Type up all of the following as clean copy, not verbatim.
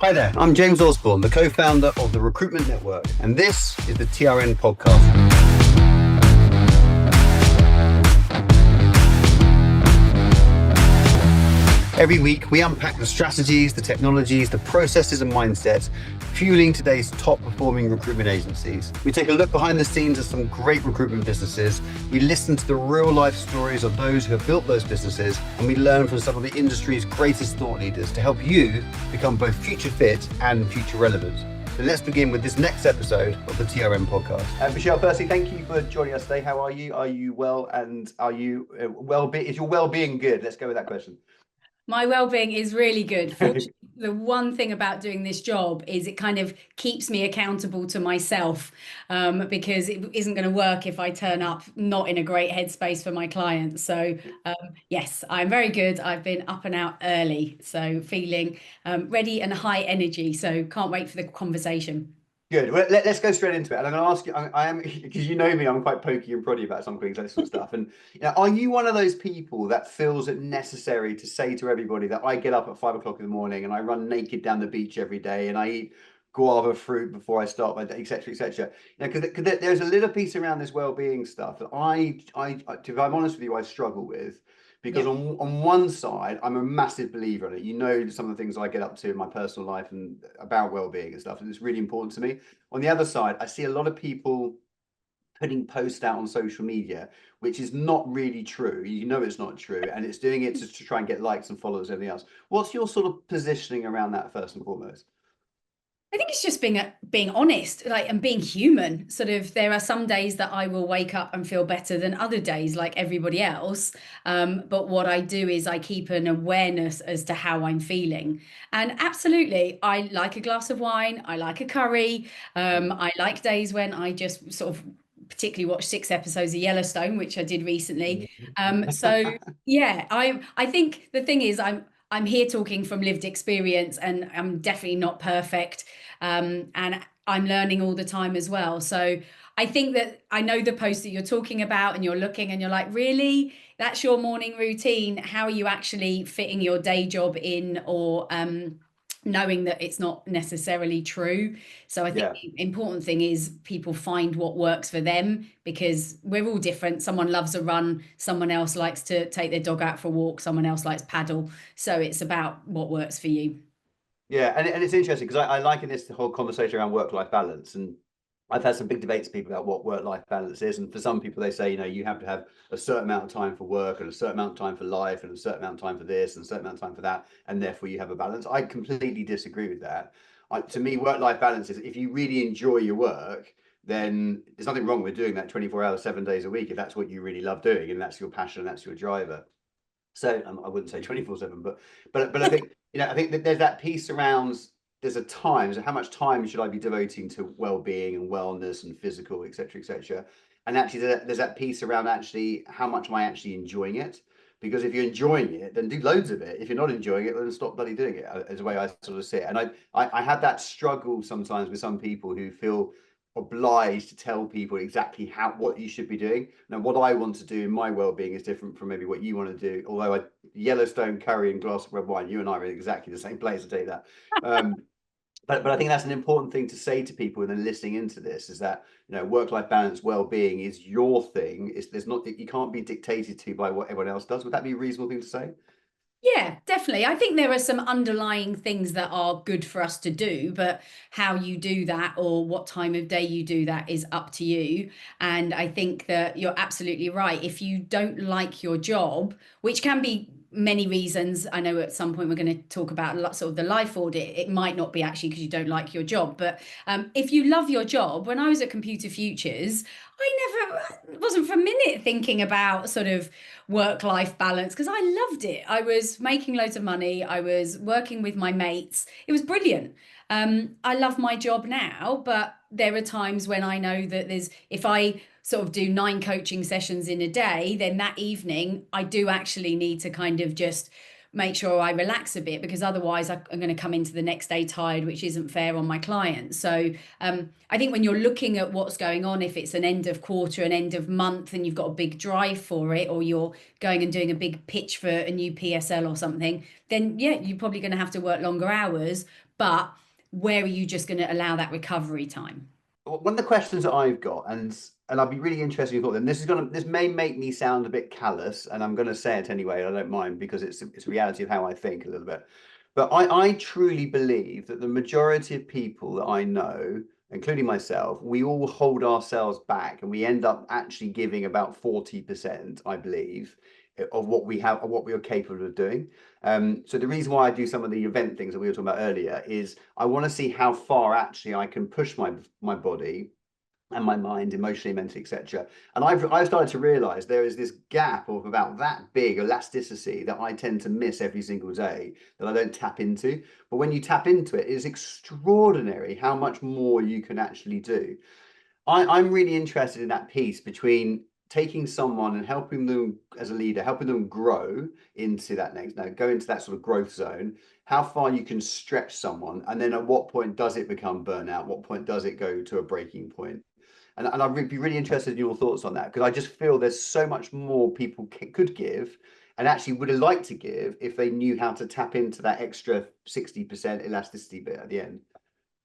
Hi there, I'm James Osborne, the co-founder of the Recruitment Network, and this is the TRN Podcast. Every week, we unpack the strategies, the technologies, the processes and mindsets fueling today's top-performing recruitment agencies. We take a look behind the scenes of some great recruitment businesses. We listen to the real-life stories of those who have built those businesses, and we learn from some of the industry's greatest thought leaders to help you become both future fit and future relevant. So let's begin with this next episode of the TRM Podcast. Michelle, firstly, thank you for joining us today. How are you? Are you well? And are you is your well-being good? Let's go with that question. My well-being is really good. Fortunately, the one thing about doing this job is it kind of keeps me accountable to myself, because it isn't going to work if I turn up not in a great headspace for my clients. So yes, I'm very good. I've been up and out early, so feeling ready and high energy. So can't wait for the conversation. Good. Well, let's go straight into it. And I'm going to ask you, I am, because you know me, I'm quite pokey and proddy about some things, that sort of stuff. And are you one of those people that feels it necessary to say to everybody that I get up at 5 o'clock in the morning and I run naked down the beach every day and I eat guava fruit before I start my day, et cetera, et cetera? Because there's a little piece around this well-being stuff that if I'm honest with you, I struggle with. Because on one side, I'm a massive believer in it. You know, some of the things I get up to in my personal life and about well-being and stuff, and it's really important to me. On the other side, I see a lot of people putting posts out on social media, which is not really true. You know it's not true, and it's doing it to try and get likes and followers and everything else. What's your sort of positioning around that first and foremost? I think it's just being honest, and being human. Sort of, there are some days that I will wake up and feel better than other days, like everybody else. But what I do is I keep an awareness as to how I'm feeling. And absolutely, I like a glass of wine. I like a curry. I like days when I just sort of particularly watch 6 episodes of Yellowstone, which I did recently. So yeah, I think the thing is I'm here talking from lived experience, and I'm definitely not perfect. And I'm learning all the time as well. So I think that I know the post that you're talking about, and you're looking and you're like, really? That's your morning routine? How are you actually fitting your day job in, or knowing that it's not necessarily true? So I think the important thing is people find what works for them, because we're all different. Someone loves a run, someone else likes to take their dog out for a walk, someone else likes paddle. So it's about what works for you. Yeah, and it's interesting because I liken this the whole conversation around work-life balance, and I've had some big debates with people about what work-life balance is. And for some people, they say, you have to have a certain amount of time for work and a certain amount of time for life and a certain amount of time for this and a certain amount of time for that, and therefore you have a balance. I completely disagree with that. To me, work-life balance is if you really enjoy your work, then there's nothing wrong with doing that 24 hours, 7 days a week if that's what you really love doing and that's your passion and that's your driver. So I wouldn't say 24/7, but I think I think that there's that piece around. There's a time. So how much time should I be devoting to well-being and wellness and physical, etc., etc. And actually, there's that piece around actually how much am I actually enjoying it? Because if you're enjoying it, then do loads of it. If you're not enjoying it, then stop bloody doing it. Is the way I sort of see it. And I had that struggle sometimes with some people who feel obliged to tell people exactly what you should be doing. Now, what I want to do in my well-being is different from maybe what you want to do. Although Yellowstone curry and glass of red wine, you and I are in exactly the same place. I tell you that. But I think that's an important thing to say to people when they're listening into this, is that work-life balance, well-being is your thing. You can't be dictated to by what everyone else does. Would that be a reasonable thing to say? Yeah, definitely. I think there are some underlying things that are good for us to do, but how you do that or what time of day you do that is up to you. And I think that you're absolutely right. If you don't like your job, which can be many reasons, I know at some point we're going to talk about sort of the life audit. It might not be actually because you don't like your job, but if you love your job, when I was at Computer Futures, I wasn't for a minute thinking about sort of work-life balance, because I loved it. I was making loads of money. I was working with my mates. It was brilliant. I love my job now, but there are times when I know that if I sort of do 9 coaching sessions in a day, then that evening I do actually need to kind of just make sure I relax a bit, because otherwise I'm going to come into the next day tired, which isn't fair on my clients. So I think when you're looking at what's going on, if it's an end of quarter, an end of month, and you've got a big drive for it, or you're going and doing a big pitch for a new PSL or something, then yeah, you're probably going to have to work longer hours. but where are you just going to allow that recovery time? One of the questions that I've got, and I'd be really interested in your thought. And this may make me sound a bit callous, and I'm going to say it anyway. I don't mind, because it's a reality of how I think a little bit. But I truly believe that the majority of people that I know, including myself, we all hold ourselves back, and we end up actually giving about 40%, I believe, of what we have, of what we are capable of doing. So the reason why I do some of the event things that we were talking about earlier is I want to see how far actually I can push my body and my mind, emotionally, mentally, etc. And I've started to realize there is this gap of about that big elasticity that I tend to miss every single day, that I don't tap into. But when you tap into it, it is extraordinary how much more you can actually do. I'm really interested in that piece between taking someone and helping them as a leader, helping them grow into that next, now go into that sort of growth zone, how far you can stretch someone, and then at what point does it become burnout? What point does it go to a breaking point? And I'd be really interested in your thoughts on that, because I just feel there's so much more people could give and actually would have liked to give if they knew how to tap into that extra 60% elasticity bit at the end.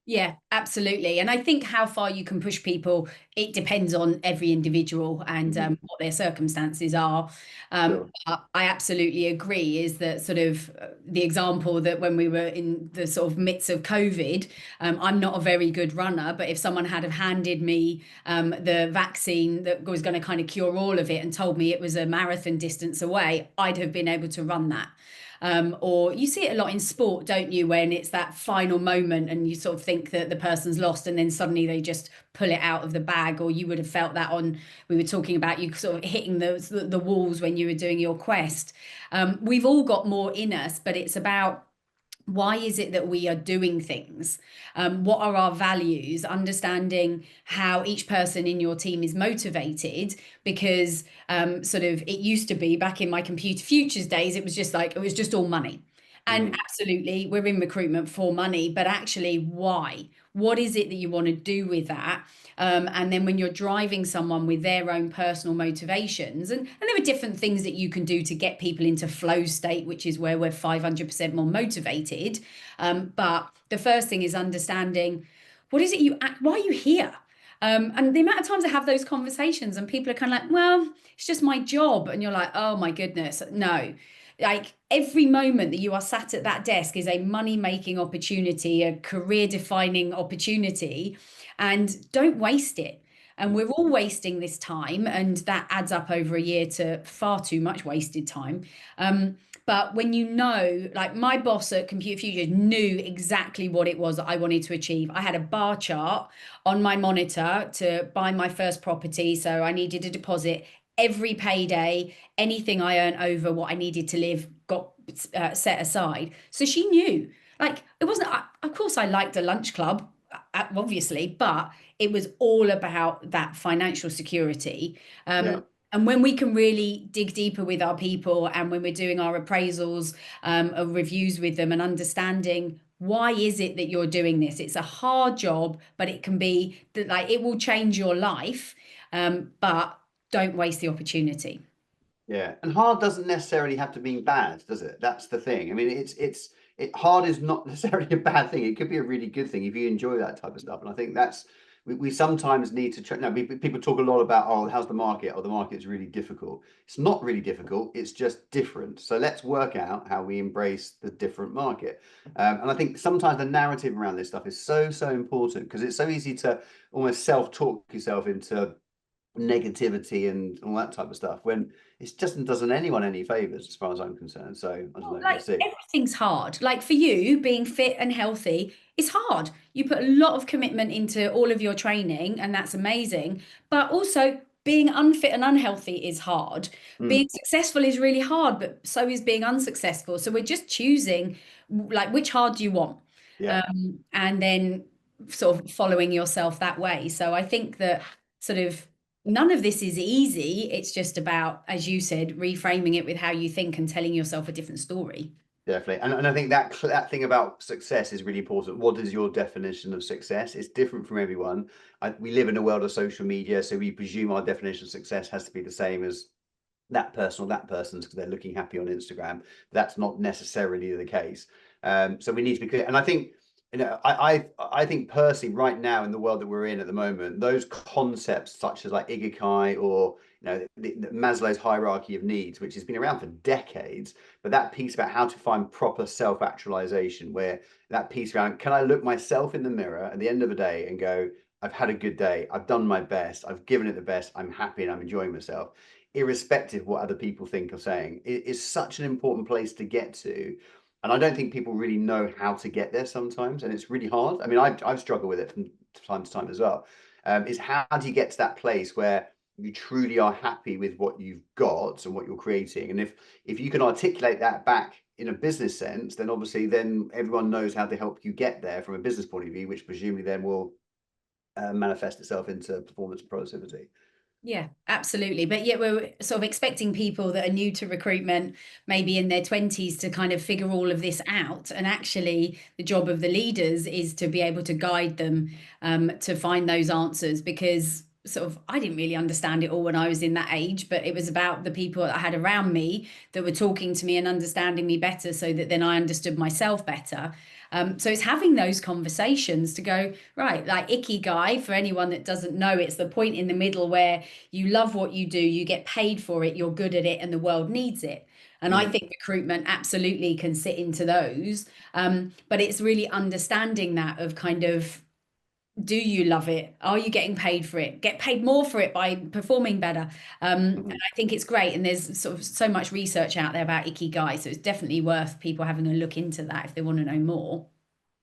Yeah, absolutely. And I think how far you can push people, it depends on every individual and what their circumstances are. Sure. But I absolutely agree, is that sort of the example that when we were in the sort of midst of COVID, I'm not a very good runner, but if someone had have handed me the vaccine that was going to kind of cure all of it and told me it was a marathon distance away, I'd have been able to run that. Or you see it a lot in sport, don't you, when it's that final moment and you sort of think that the person's lost and then suddenly they just pull it out of the bag. Or you would have felt that on, we were talking about you sort of hitting the walls when you were doing your quest. We've all got more in us, but it's about, why is it that we are doing things? What are our values? Understanding how each person in your team is motivated, because sort of it used to be back in my computer futures days, it was just like, it was just all money. And absolutely, we're in recruitment for money, but actually, why? What is it that you want to do with that? And then when you're driving someone with their own personal motivations, and there are different things that you can do to get people into flow state, which is where we're 500% more motivated. But the first thing is understanding, what is it why are you here? And the amount of times I have those conversations and people are kind of like, well, it's just my job. And you're like, oh my goodness, no. Like every moment that you are sat at that desk is a money-making opportunity, a career-defining opportunity, and don't waste it. And we're all wasting this time, and that adds up over a year to far too much wasted time. But when you know, like my boss at Computer Futures knew exactly what it was that I wanted to achieve. I had a bar chart on my monitor to buy my first property, so I needed a deposit every payday. Anything I earned over what I needed to live got set aside. So she knew. Like it wasn't. Of course, I liked a lunch club, obviously, but it was all about that financial security. Yeah. And when we can really dig deeper with our people, and when we're doing our appraisals, reviews with them, and understanding, why is it that you're doing this? It's a hard job, but it can be that, like, it will change your life. But don't waste the opportunity. Yeah, and hard doesn't necessarily have to mean bad, does it? That's the thing. I mean, hard is not necessarily a bad thing. It could be a really good thing if you enjoy that type of stuff. And I think that's we sometimes need to now, people talk a lot about, oh, how's the market? Oh, the market's really difficult. It's not really difficult. It's just different. So let's work out how we embrace the different market. And I think sometimes the narrative around this stuff is so important, because it's so easy to almost self-talk yourself into negativity and all that type of stuff, when it just doesn't anyone any favors as far as I'm concerned. So I don't know, Like let's see. everything's hard. Like for you, being fit and healthy is hard. You put a lot of commitment into all of your training, and that's amazing. But also, being unfit and unhealthy is hard. Being successful is really hard, but so is being unsuccessful. So we're just choosing, like, which hard do you want? Yeah, And then sort of following yourself that way. So I think that sort of none of this is easy. It's just about, as you said, reframing it with how you think and telling yourself a different story. definitely. And I think that thing about success is really important. What is your definition of success? It's different from everyone. We live in a world of social media, so we presume our definition of success has to be the same as that person or that person's, because they're looking happy on Instagram. That's not necessarily the case. So we need to be clear. And I think I think personally, right now in the world that we're in at the moment, those concepts such as like ikigai or the Maslow's hierarchy of needs, which has been around for decades, but that piece about how to find proper self-actualization, where that piece around, can I look myself in the mirror at the end of the day and go, I've had a good day, I've done my best, I've given it the best, I'm happy and I'm enjoying myself, irrespective of what other people think or saying. It is such an important place to get to. And I don't think people really know how to get there sometimes, and it's really hard. I mean, I've struggled with it from time to time as well. Is how do you get to that place where you truly are happy with what you've got and what you're creating? And if you can articulate that back in a business sense, then obviously then everyone knows how to help you get there from a business point of view, which presumably then will manifest itself into performance and productivity. Yeah, absolutely. But yet we're sort of expecting people that are new to recruitment, maybe in their 20s, to kind of figure all of this out. And actually, the job of the leaders is to be able to guide them to find those answers, because sort of I didn't really understand it all when I was in that age, but it was about the people that I had around me that were talking to me and understanding me better, so that then I understood myself better. So it's having those conversations to go, right, like ikigai, for anyone that doesn't know, it's the point in the middle where you love what you do, you get paid for it, you're good at it, and the world needs it. And I think recruitment absolutely can sit into those. But it's really understanding that, of kind of, do you love it? Are you getting paid for it? Get paid more for it by performing better. And I think it's great. And there's sort of so much research out there about ikigai. So it's definitely worth people having a look into that if they want to know more.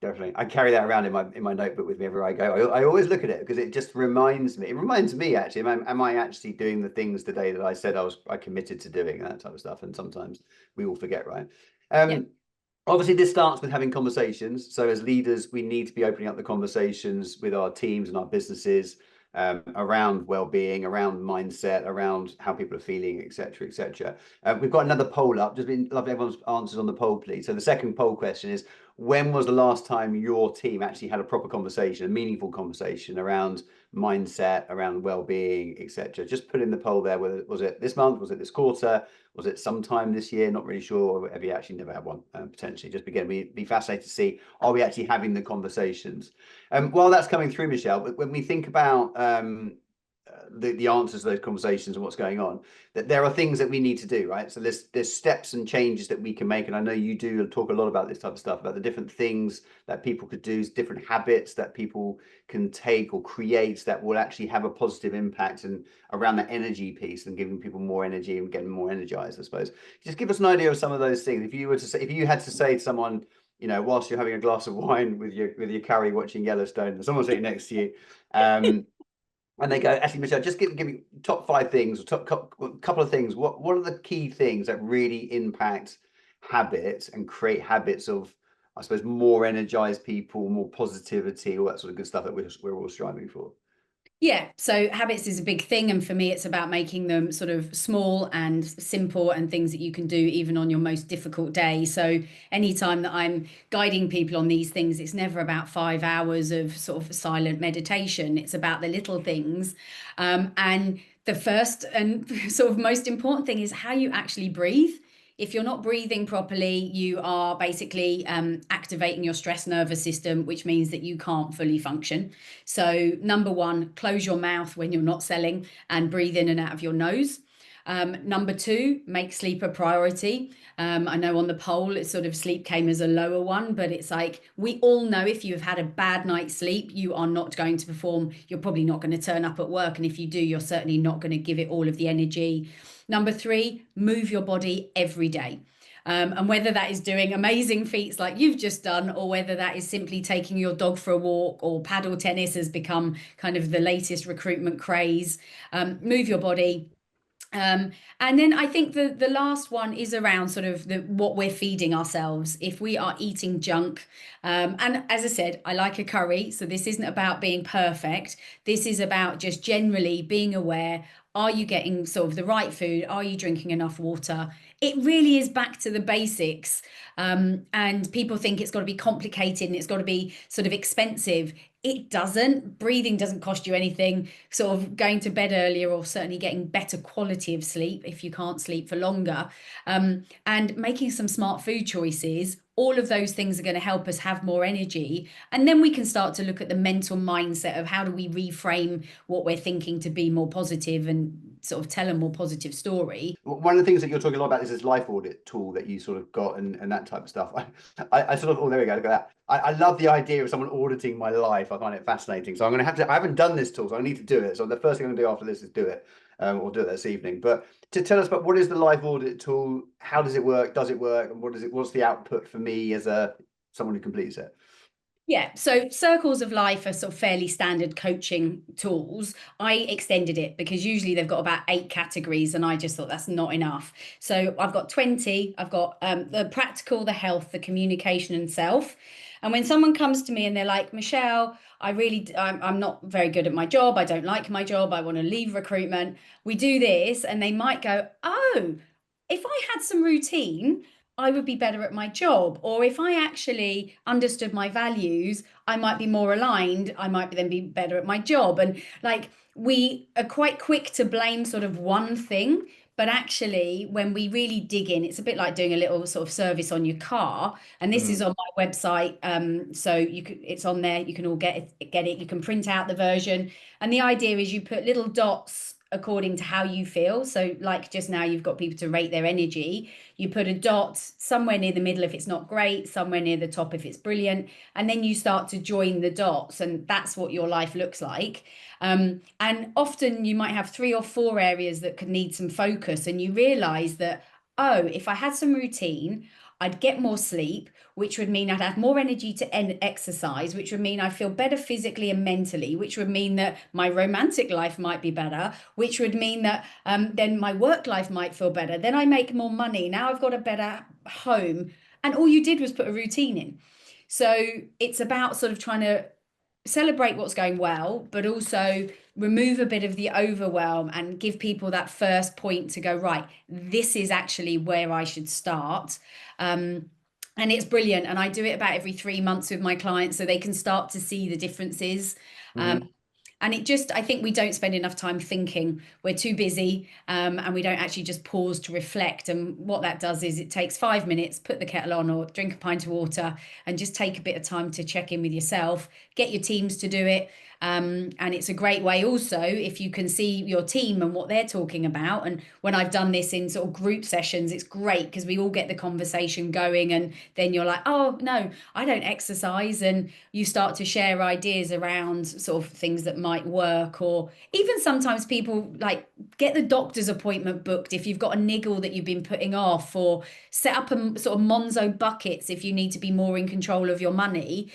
Definitely. I carry that around in my notebook with me everywhere I go. I always look at it because it just reminds me. It reminds me actually, am I actually doing the things today that I said I committed to doing, that type of stuff. And sometimes we all forget, right? Yeah. Obviously, this starts with having conversations. So as leaders, we need to be opening up the conversations with our teams and our businesses around well-being, around mindset, around how people are feeling, etc., etc. We've got another poll up. Just been lovely everyone's answers on the poll, please. So the second poll question is: when was the last time your team actually had a proper conversation, a meaningful conversation around mindset, around well-being, etc.? Just put in the poll there. Whether was it this month, was it this quarter, was it sometime this year? Not really sure. Or have you actually never had one? Potentially. Just again, we'd be fascinated to see, are we actually having the conversations? While that's coming through, Michelle, when we think about the answers to those conversations and what's going on, that there are things that we need to do, right? So there's steps and changes that we can make, and I know you do talk a lot about this type of stuff, about the different things that people could do, different habits that people can take or create that will actually have a positive impact, and around that energy piece and giving people more energy and getting more energized, I suppose. Just give us an idea of some of those things. If you had to say to someone, whilst you're having a glass of wine with your curry watching Yellowstone, and someone's sitting next to you, and they go, actually, Michelle, just give me top 5 things, or couple of things. What are the key things that really impact habits and create habits of, I suppose, more energized people, more positivity, all that sort of good stuff that we're all striving for? Yeah, so habits is a big thing. And for me, it's about making them sort of small and simple, and things that you can do even on your most difficult day. So anytime that I'm guiding people on these things, it's never about 5 hours of sort of silent meditation. It's about the little things. And the first and sort of most important thing is how you actually breathe. If you're not breathing properly, you are basically activating your stress nervous system, which means that you can't fully function. So, number one, close your mouth when you're not selling and breathe in and out of your nose. Number two, make sleep a priority. I know on the poll, it sort of sleep came as a lower one, but it's like, we all know if you've had a bad night's sleep, you are not going to perform. You're probably not going to turn up at work. And if you do, you're certainly not going to give it all of the energy. Number three, move your body every day. And whether that is doing amazing feats like you've just done, or whether that is simply taking your dog for a walk, or paddle tennis has become kind of the latest recruitment craze, move your body. And then I think the last one is around sort of what we're feeding ourselves. If we are eating junk, and as I said, I like a curry, so this isn't about being perfect. This is about just generally being aware. Are you getting sort of the right food? Are you drinking enough water? It really is back to the basics. And people think it's got to be complicated and it's got to be sort of expensive. It doesn't. Breathing doesn't cost you anything. Sort of going to bed earlier, or certainly getting better quality of sleep if you can't sleep for longer. And making some smart food choices all of those things are going to help us have more energy. And then we can start to look at the mental mindset of how do we reframe what we're thinking to be more positive and sort of tell a more positive story. One of the things that you're talking a lot about is this life audit tool that you sort of got and that type of stuff. I sort of, oh, there we go, look at that. I love the idea of someone auditing my life. I find it fascinating. So I'm going to have to, I haven't done this tool, so I need to do it. So the first thing I'm going to do after this is do it, or do it this evening. But to tell us about what is the life audit tool, how does it work, and what's the output for me as someone who completes it? Yeah, so circles of life are sort of fairly standard coaching tools. I extended it because usually they've got about 8 categories, and I just thought that's not enough. So I've got 20. I've got the practical, the health, the communication, and self. And when someone comes to me and they're like, Michelle, I'm not very good at my job. I don't like my job. I want to leave recruitment. We do this, and they might go, oh, if I had some routine, I would be better at my job. Or if I actually understood my values, I might be more aligned. I might then be better at my job. And like we are quite quick to blame sort of one thing. But actually, when we really dig in, it's a bit like doing a little sort of service on your car. And this is on my website. So it's on there. You can all get it. You can print out the version. And the idea is you put little dots according to how you feel. So like just now, you've got people to rate their energy. You put a dot somewhere near the middle if it's not great, somewhere near the top if it's brilliant, and then you start to join the dots, and that's what your life looks like. And often you might have 3 or 4 areas that could need some focus, and you realize that, oh, if I had some routine, I'd get more sleep, which would mean I'd have more energy to exercise, which would mean I feel better physically and mentally, which would mean that my romantic life might be better, which would mean that then my work life might feel better. Then I make more money. Now I've got a better home. And all you did was put a routine in. So it's about sort of trying to celebrate what's going well, but also remove a bit of the overwhelm and give people that first point to go, right, this is actually where I should start. And it's brilliant. And I do it about every 3 months with my clients so they can start to see the differences. And it just, I think we don't spend enough time thinking. We're too busy, and we don't actually just pause to reflect. And what that does is it takes 5 minutes, put the kettle on or drink a pint of water and just take a bit of time to check in with yourself, get your teams to do it. And it's a great way also if you can see your team and what they're talking about. And when I've done this in sort of group sessions, it's great because we all get the conversation going, and then you're like, oh no, I don't exercise, and you start to share ideas around sort of things that might work. Or even sometimes people like get the doctor's appointment booked if you've got a niggle that you've been putting off, or set up a sort of Monzo buckets if you need to be more in control of your money.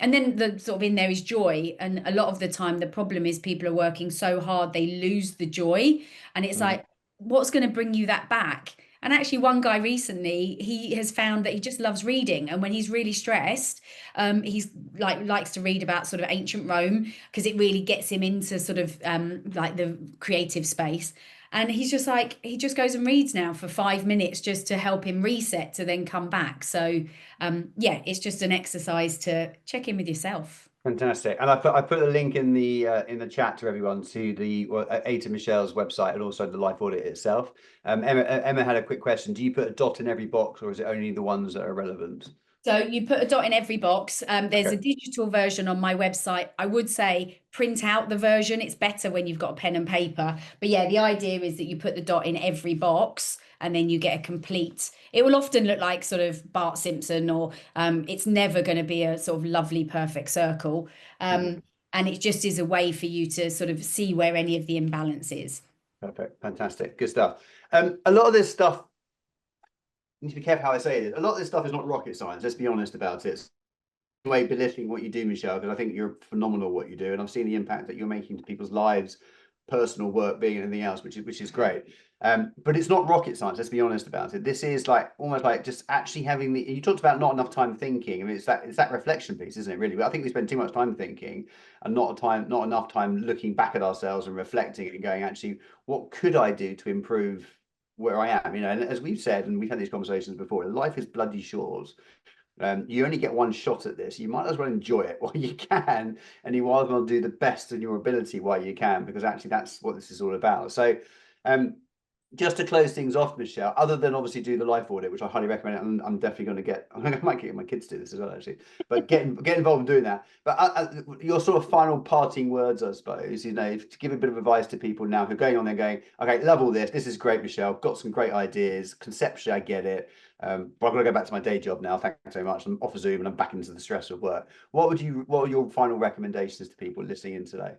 And then the sort of in there is joy. And a lot of the time, the problem is people are working so hard, they lose the joy. And it's like, what's going to bring you that back? And actually, one guy recently, he has found that he just loves reading. And when he's really stressed, he's likes to read about sort of ancient Rome because it really gets him into sort of like the creative space. And he's just like, he just goes and reads now for 5 minutes just to help him reset to then come back. So yeah, it's just an exercise to check in with yourself. Fantastic. And I put a link in the chat to everyone to the to Michelle's website and also the life audit itself. Emma had a quick question. Do you put a dot in every box, or is it only the ones that are relevant? So you put a dot in every box. There's a digital version on my website. I would say print out the version. It's better when you've got a pen and paper. But yeah, the idea is that you put the dot in every box and then you get a complete. It will often look like sort of Bart Simpson, or it's never going to be a sort of lovely, perfect circle. And it just is a way for you to sort of see where any of the imbalance is. Perfect. Fantastic. Good stuff. A lot of this stuff, need to be careful how I say it. A lot of this stuff is not rocket science. Let's be honest about it. Way belittling what you do, Michelle, because I think you're phenomenal what you do, and I've seen the impact that you're making to people's lives, personal, work, being, and anything else, which is great. But it's not rocket science. Let's be honest about it. This is like almost like just actually having the. You talked about not enough time thinking. I mean, it's that reflection piece, isn't it? Really, but I think we spend too much time thinking and not enough time looking back at ourselves and reflecting and going, actually, what could I do to improve where I am? You know, and as we've said, and we've had these conversations before, life is bloody short. You only get one shot at this. You might as well enjoy it while you can, and you might as well do the best in your ability while you can, because actually that's what this is all about. So just to close things off, Michelle, other than obviously do the life audit, which I highly recommend, and I'm definitely going to get, I might get my kids to do this as well, actually, but get involved in doing that. But your sort of final parting words, I suppose, to give a bit of advice to people now who are going on there going, okay, love all this. This is great, Michelle. Got some great ideas. Conceptually, I get it. But I've got to go back to my day job now. Thanks so much. I'm off Zoom and I'm back into the stress of work. What are your final recommendations to people listening in today?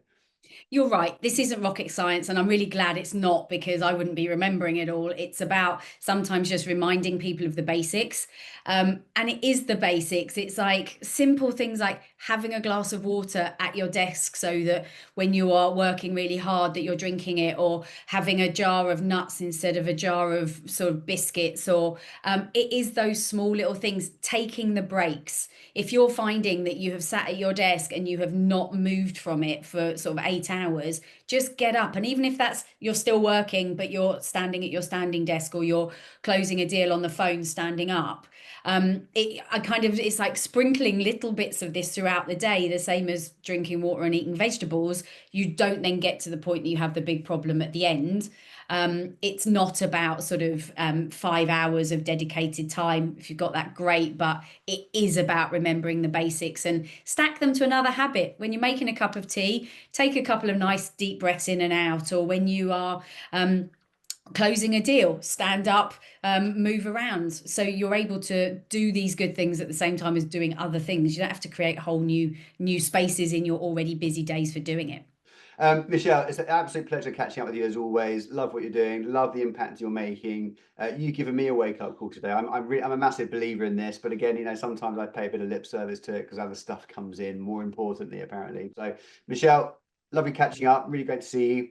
You're right. This isn't rocket science, and I'm really glad it's not, because I wouldn't be remembering it all. It's about sometimes just reminding people of the basics. And it is the basics. It's like simple things like having a glass of water at your desk so that when you are working really hard that you're drinking it, or having a jar of nuts instead of a jar of sort of biscuits, or it is those small little things, taking the breaks. If you're finding that you have sat at your desk and you have not moved from it for sort of 8 hours, just get up. And even if that's you're still working, but you're standing at your standing desk, or you're closing a deal on the phone standing up, it's like sprinkling little bits of this throughout the day, the same as drinking water and eating vegetables. You don't then get to the point that you have the big problem at the end. It's not about sort of 5 hours of dedicated time. If you've got that, great, but it is about remembering the basics and stack them to another habit. When you're making a cup of tea, take a couple of nice deep breaths in and out, or when you are closing a deal, stand up, move around. So you're able to do these good things at the same time as doing other things. You don't have to create whole new spaces in your already busy days for doing it. Michelle, it's an absolute pleasure catching up with you as always. Love what you're doing. Love the impact you're making. You've given me a wake-up call today. I'm a massive believer in this, but again, sometimes I pay a bit of lip service to it because other stuff comes in more importantly, apparently. So, Michelle, lovely catching up. Really great to see you.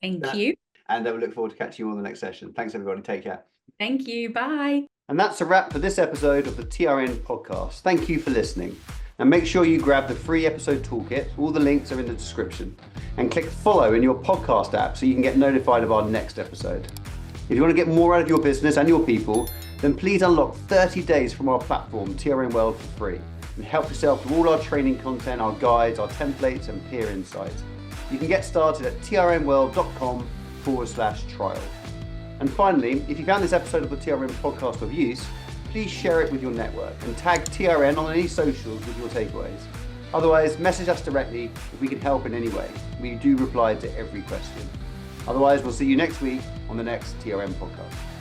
Thank you. And we look forward to catching you on the next session. Thanks, everybody. Take care. Thank you. Bye. And that's a wrap for this episode of the TRN podcast. Thank you for listening. And make sure you grab the free episode toolkit. All the links are in the description. And click follow in your podcast app so you can get notified of our next episode. If you want to get more out of your business and your people, then please unlock 30 days from our platform, TRN World, for free. And help yourself to all our training content, our guides, our templates, and peer insights. You can get started at trnworld.com/trial. And finally, if you found this episode of the TRN podcast of use, please share it with your network and tag TRN on any socials with your takeaways. Otherwise, message us directly if we can help in any way. We do reply to every question. Otherwise, we'll see you next week on the next TRN podcast.